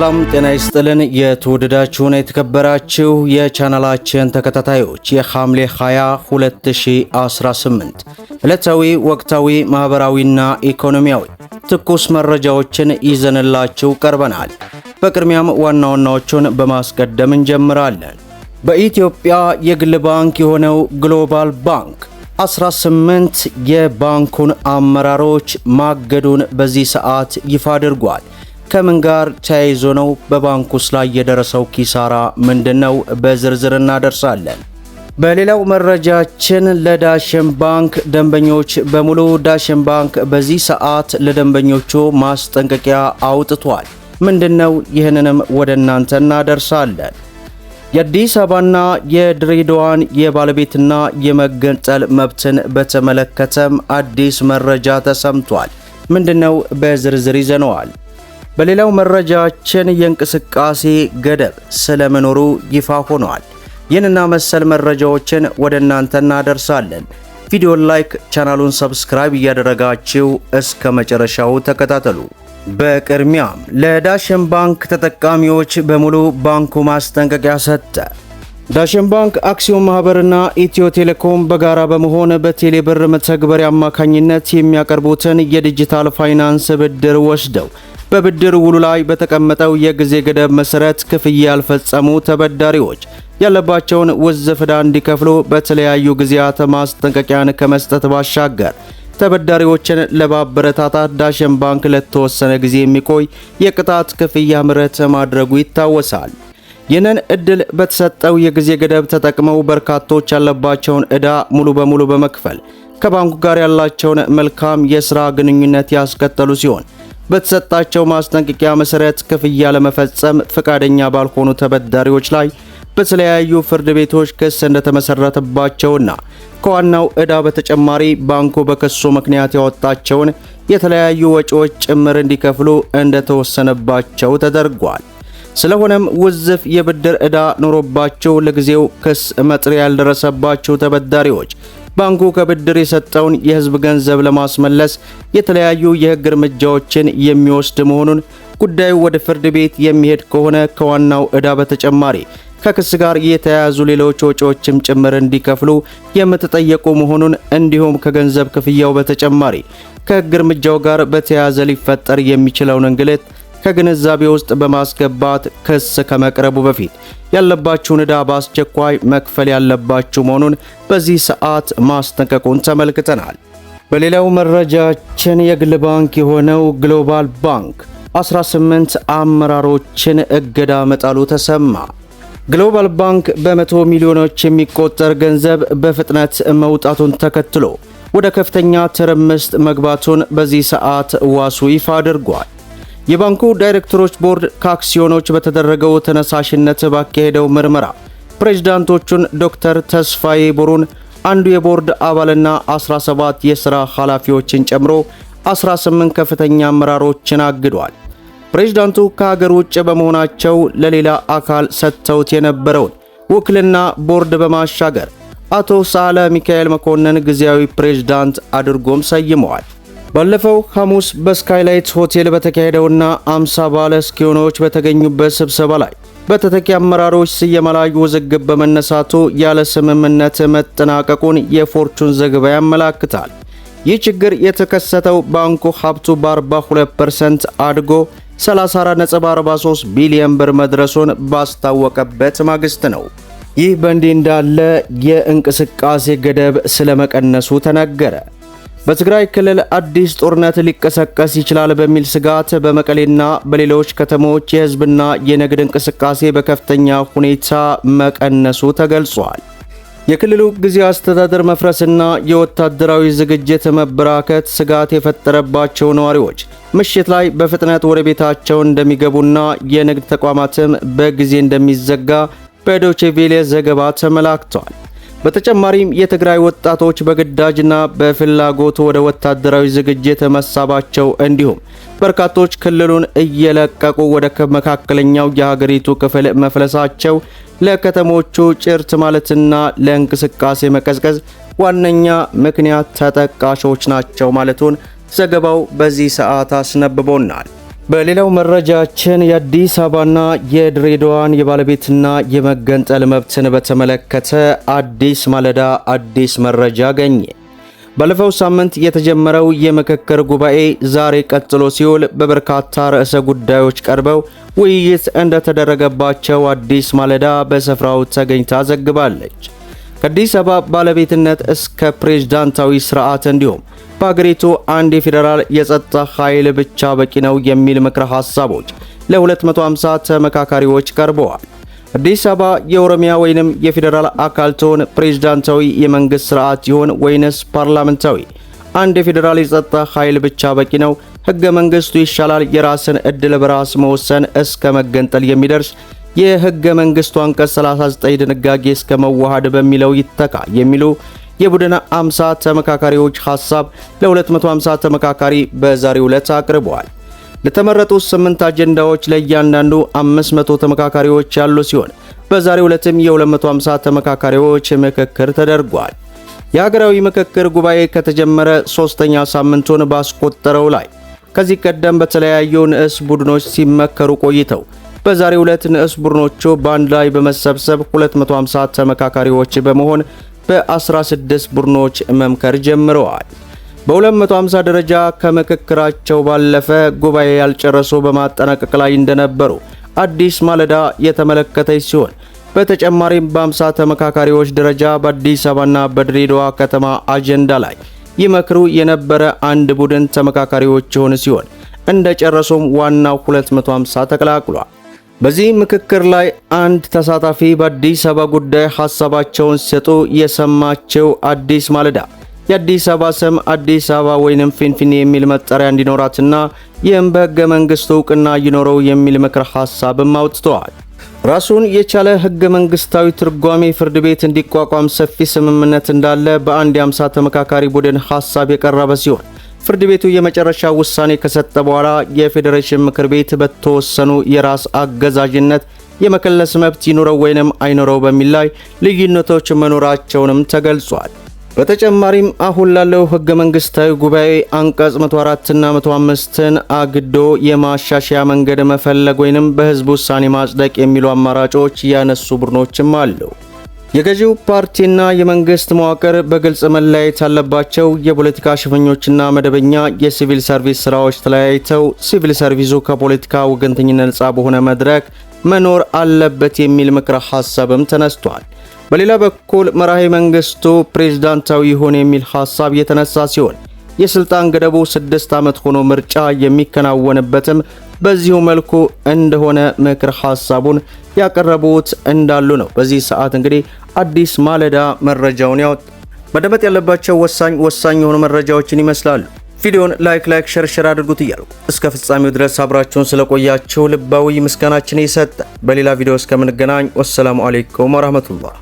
ሰላም ጤና ይስጥልን። የተወደዳችሁና የተከበራችሁ የቻናላችን ተከታታዮች የሐምሌ 20 2018 ዕለታዊ ወቅታዊ ማህበራዊና ኢኮኖሚያዊ ትኩስ መረጃዎችን ይዘንላችሁ ቀርበናል። በቅድሚያም ዋና ዋናዎቹን በማስቀደም እንጀምራለን። በኢትዮጵያ የግል ባንክ የሆነው ግሎባል ባንክ 18 የባንኩን አመራሮች ማገዱን በዚህ ሰዓት ይፋ አድርጓል። ከምን ጋር ተያይዞ ነው? በባንኩስ ላይ የደረሰው ኪሳራ ምንድነው? በዝርዝር እናደርሳለን። በሌላው መረጃችን ለዳሽን ባንክ ደንበኞች በሙሉ ዳሽን ባንክ በዚህ ሰዓት ለደንበኞቹ ማስጠንቀቂያ አውጥቷል። ምንድነው? ይህንንም ወደ እናንተ እናደርሳለን። የአዲስ አበባና የድሬዳዋን የባለቤትና የመገንጠል መብትን በተመለከተም አዲስ መረጃ ተሰምቷል። ምንድነው? በዝርዝር ይዘነዋል። በሌላው መረጃችን የእንቅስቃሴ ገደብ ስለመኖሩ ይፋ ሆኗል። ይህንና መሰል መረጃዎችን ወደ እናንተ እናደርሳለን። ቪዲዮን ላይክ፣ ቻናሉን ሰብስክራይብ እያደረጋችሁ እስከ መጨረሻው ተከታተሉ። በቅድሚያም ለዳሽን ባንክ ተጠቃሚዎች በሙሉ ባንኩ ማስጠንቀቂያ ሰጠ። ዳሽን ባንክ አክሲዮን ማህበርና ኢትዮ ቴሌኮም በጋራ በመሆን በቴሌብር መተግበሪያ አማካኝነት የሚያቀርቡትን የዲጂታል ፋይናንስ ብድር ወስደው በብድር ውሉ ላይ በተቀመጠው የጊዜ ገደብ መሰረት ክፍያ ያልፈጸሙ ተበዳሪዎች ያለባቸውን ውዝፍ ዕዳ እንዲከፍሉ በተለያዩ ጊዜያት ማስጠንቀቂያን ከመስጠት ባሻገር ተበዳሪዎችን ለማበረታታት ዳሽን ባንክ ለተወሰነ ጊዜ የሚቆይ የቅጣት ክፍያ ምህረት ማድረጉ ይታወሳል። ይህንን እድል በተሰጠው የጊዜ ገደብ ተጠቅመው በርካቶች ያለባቸውን ዕዳ ሙሉ በሙሉ በመክፈል ከባንኩ ጋር ያላቸውን መልካም የሥራ ግንኙነት ያስቀጠሉ ሲሆን በተሰጣቸው ማስጠንቀቂያ መሰረት ክፍያ ለመፈጸም ፈቃደኛ ባልሆኑ ተበዳሪዎች ላይ በተለያዩ ፍርድ ቤቶች ክስ እንደተመሰረተባቸውና ከዋናው ዕዳ በተጨማሪ ባንኩ በክሱ ምክንያት ያወጣቸውን የተለያዩ ወጪዎች ጭምር እንዲከፍሉ እንደተወሰነባቸው ተደርጓል። ስለሆነም ውዝፍ የብድር ዕዳ ኖሮባቸው ለጊዜው ክስ መጥሪያ ያልደረሰባቸው ተበዳሪዎች ባንኩ ከብድር የሰጠውን የሕዝብ ገንዘብ ለማስመለስ የተለያዩ የሕግ እርምጃዎችን የሚወስድ መሆኑን፣ ጉዳዩ ወደ ፍርድ ቤት የሚሄድ ከሆነ ከዋናው ዕዳ በተጨማሪ ከክስ ጋር የተያያዙ ሌሎች ወጪዎችም ጭምር እንዲከፍሉ የምትጠየቁ መሆኑን፣ እንዲሁም ከገንዘብ ክፍያው በተጨማሪ ከሕግ እርምጃው ጋር በተያያዘ ሊፈጠር የሚችለውን እንግልት ከግንዛቤ ውስጥ በማስገባት ክስ ከመቅረቡ በፊት ያለባችሁን ዕዳ በአስቸኳይ መክፈል ያለባችሁ መሆኑን በዚህ ሰዓት ማስጠንቀቁን ተመልክተናል። በሌላው መረጃችን የግል ባንክ የሆነው ግሎባል ባንክ 18 አመራሮችን እገዳ መጣሉ ተሰማ። ግሎባል ባንክ በመቶ ሚሊዮኖች የሚቆጠር ገንዘብ በፍጥነት መውጣቱን ተከትሎ ወደ ከፍተኛ ትርምስ መግባቱን በዚህ ሰዓት ዋሱ ይፋ አድርጓል። የባንኩ ዳይሬክተሮች ቦርድ ከአክሲዮኖች በተደረገው ተነሳሽነት ባካሄደው ምርመራ ፕሬዝዳንቶቹን ዶክተር ተስፋዬ ቦሩን፣ አንዱ የቦርድ አባልና 17 የሥራ ኃላፊዎችን ጨምሮ 18 ከፍተኛ አመራሮችን አግዷል። ፕሬዝዳንቱ ከሀገር ውጭ በመሆናቸው ለሌላ አካል ሰጥተውት የነበረውን ውክልና ቦርድ በማሻገር አቶ ሳህለ ሚካኤል መኮንን ጊዜያዊ ፕሬዝዳንት አድርጎም ሰይመዋል። ባለፈው ሐሙስ በስካይላይት ሆቴል በተካሄደውና 50 ባለ እስኪዮኖች በተገኙበት ስብሰባ ላይ በተተኪ አመራሮች ስየማ ላይ ውዝግብ በመነሳቱ ያለ ስምምነት መጠናቀቁን የፎርቹን ዘገባ ያመላክታል። ይህ ችግር የተከሰተው ባንኩ ሀብቱ በ42% አድጎ 34.43 ቢሊዮን ብር መድረሱን ባስታወቀበት ማግስት ነው። ይህ በእንዲህ እንዳለ የእንቅስቃሴ ገደብ ስለመቀነሱ ተነገረ። በትግራይ ክልል አዲስ ጦርነት ሊቀሰቀስ ይችላል በሚል ስጋት በመቀሌና በሌሎች ከተሞች የሕዝብና የንግድ እንቅስቃሴ በከፍተኛ ሁኔታ መቀነሱ ተገልጿል። የክልሉ ጊዜያዊ አስተዳደር መፍረስና የወታደራዊ ዝግጅት መበራከት ስጋት የፈጠረባቸው ነዋሪዎች ምሽት ላይ በፍጥነት ወደ ቤታቸው እንደሚገቡና የንግድ ተቋማትም በጊዜ እንደሚዘጋ በዶቼ ቬለ ዘገባ ተመላክቷል። በተጨማሪም የትግራይ ወጣቶች በግዳጅና በፍላጎት ወደ ወታደራዊ ዝግጅት መሳባቸው እንዲሁም በርካቶች ክልሉን እየለቀቁ ወደ መካከለኛው የሀገሪቱ ክፍል መፍለሳቸው ለከተሞቹ ጭርት ማለትና ለእንቅስቃሴ መቀዝቀዝ ዋነኛ ምክንያት ተጠቃሾች ናቸው ማለቱን ዘገባው በዚህ ሰዓት አስነብቦናል። በሌላው መረጃችን የአዲስ አበባና የድሬዳዋን የባለቤትና የመገንጠል መብትን በተመለከተ አዲስ ማለዳ አዲስ መረጃ አገኘ። ባለፈው ሳምንት የተጀመረው የምክክር ጉባኤ ዛሬ ቀጥሎ ሲውል በበርካታ ርዕሰ ጉዳዮች ቀርበው ውይይት እንደተደረገባቸው አዲስ ማለዳ በስፍራው ተገኝታ ዘግባለች። ከአዲስ አበባ ባለቤትነት እስከ ፕሬዝዳንታዊ ስርዓት እንዲሁም በአገሪቱ አንድ የፌዴራል የጸጥታ ኃይል ብቻ በቂ ነው የሚል ምክረ ሐሳቦች ለ250 ተመካካሪዎች ቀርበዋል። አዲስ አበባ የኦሮሚያ ወይንም የፌዴራል አካል ትሆን፣ ፕሬዝዳንታዊ የመንግስት ስርዓት ይሆን ወይንስ ፓርላመንታዊ? አንድ የፌዴራል የጸጥታ ኃይል ብቻ በቂ ነው? ህገ መንግስቱ ይሻላል? የራስን ዕድል በራስ መወሰን እስከ መገንጠል የሚደርስ የህገ መንግስቱ አንቀጽ 39 ድንጋጌ እስከ መዋሃድ በሚለው ይተካ የሚሉ የቡድን 50 ተመካካሪዎች ሐሳብ ለ250 ተመካካሪ በዛሬው ዕለት አቅርበዋል። ለተመረጡ 8 አጀንዳዎች ለእያንዳንዱ 500 ተመካካሪዎች ያሉ ሲሆን በዛሬው ዕለትም የ250 ተመካካሪዎች ምክክር ተደርጓል። የሀገራዊ ምክክር ጉባኤ ከተጀመረ 3ኛ ሳምንቱን ባስቆጠረው ላይ ከዚህ ቀደም በተለያዩ ንዑስ ቡድኖች ሲመከሩ ቆይተው በዛሬው ዕለት ንዑስ ቡድኖቹ በአንድ ላይ በመሰብሰብ 250 ተመካካሪዎች በመሆን በ16 ቡድኖች መምከር ጀምረዋል። በ250 ደረጃ ከምክክራቸው ባለፈ ጉባኤ ያልጨረሱ በማጠናቀቅ ላይ እንደነበሩ አዲስ ማለዳ የተመለከተች ሲሆን በተጨማሪም በ50 ተመካካሪዎች ደረጃ በአዲስ አበባና በድሬዳዋ ከተማ አጀንዳ ላይ ይመክሩ የነበረ አንድ ቡድን ተመካካሪዎች የሆኑ ሲሆን እንደጨረሱም ዋናው 250 ተቀላቅሏል። በዚህ ምክክር ላይ አንድ ተሳታፊ በአዲስ አበባ ጉዳይ ሐሳባቸውን ሲሰጡ የሰማቸው አዲስ ማለዳ የአዲስ አበባ ስም አዲስ አበባ ወይንም ፊንፊኔ የሚል መጠሪያ እንዲኖራትና ይህም በሕገ መንግስቱ እውቅና ይኖረው የሚል ምክር ሐሳብም አውጥተዋል። ራሱን የቻለ ሕገ መንግስታዊ ትርጓሜ ፍርድ ቤት እንዲቋቋም ሰፊ ስምምነት እንዳለ በአንድ የ50 ተመካካሪ ቡድን ሐሳብ የቀረበ ሲሆን ፍርድ ቤቱ የመጨረሻ ውሳኔ ከሰጠ በኋላ የፌዴሬሽን ምክር ቤት በተወሰኑ የራስ አገዛዥነት የመከለስ መብት ይኖረው ወይንም አይኖረው በሚል ላይ ልዩነቶች መኖራቸውንም ተገልጿል። በተጨማሪም አሁን ላለው ሕገ መንግስታዊ ጉባኤ አንቀጽ 104 እና 105ን አግዶ የማሻሻያ መንገድ መፈለግ ወይንም በህዝብ ውሳኔ ማጽደቅ የሚሉ አማራጮች ያነሱ ቡድኖችም አሉ። የገዢው ፓርቲና የመንግስት መዋቅር በግልጽ መለያየት ያለባቸው የፖለቲካ ሽፈኞችና መደበኛ የሲቪል ሰርቪስ ስራዎች ተለያይተው ሲቪል ሰርቪሱ ከፖለቲካ ወገንተኝነት ነጻ በሆነ መድረክ መኖር አለበት የሚል ምክረ ሐሳብም ተነስቷል። በሌላ በኩል መራሄ መንግስቱ ፕሬዝዳንታዊ ይሁን የሚል ሐሳብ የተነሳ ሲሆን የስልጣን ገደቡ 6 ዓመት ሆኖ ምርጫ የሚከናወንበትም በዚሁ መልኩ እንደሆነ ምክር ሐሳቡን ያቀረቡት እንዳሉ ነው። በዚህ ሰዓት እንግዲህ አዲስ ማለዳ መረጃውን ያወጣ። መደመጥ ያለባቸው ወሳኝ የሆኑ መረጃዎችን ይመስላሉ። ቪዲዮን ላይክ ሸር አድርጉት እያሉ እስከ ፍጻሜው ድረስ አብራችሁን ስለቆያችሁ ልባዊ ምስጋናችን ይሰጥ። በሌላ ቪዲዮ እስከምንገናኝ ወሰላሙ አለይኩም ወራህመቱላህ።